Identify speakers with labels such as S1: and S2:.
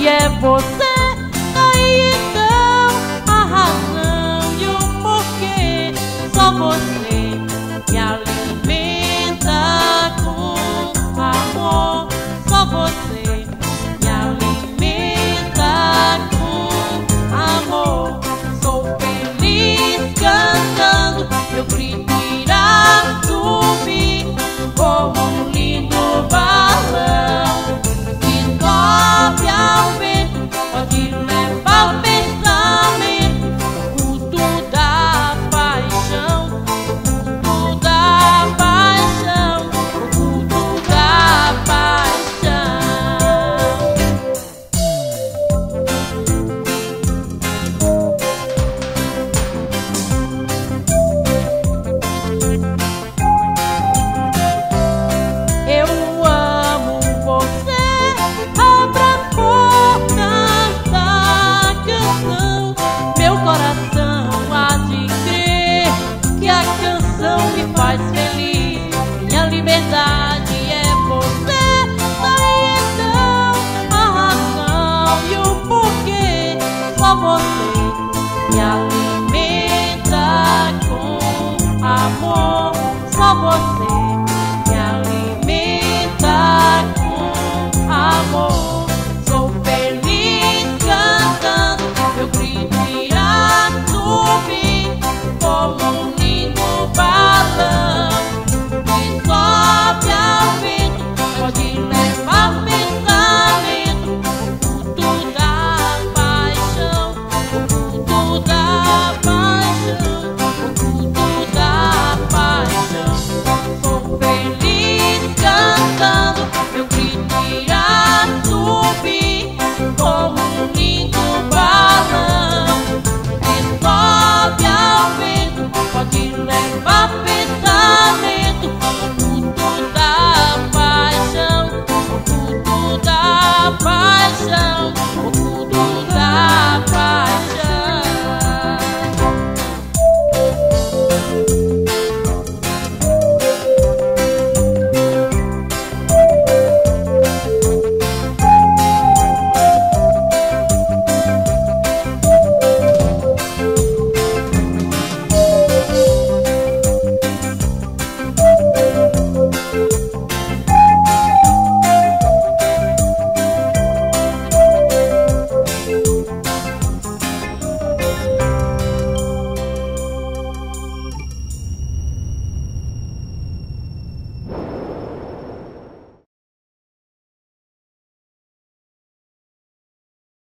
S1: liberdade é você. Aí então a razão e o porquê. Só você me alimenta com amor. Só você me alimenta com amor. Sou feliz cantando, meu grito irá subir como um lindo balão que sobe ao vento. Pode levar o pensamento, o culto da paixão, o culto da paixão, o culto da paixão. Eu amo você, abra a porta da canção. Meu coração há de crer que a canção me faz feliz. Minha liberdade é você. Aí então a razão e o porquê. Só você me alimenta com amor. Só você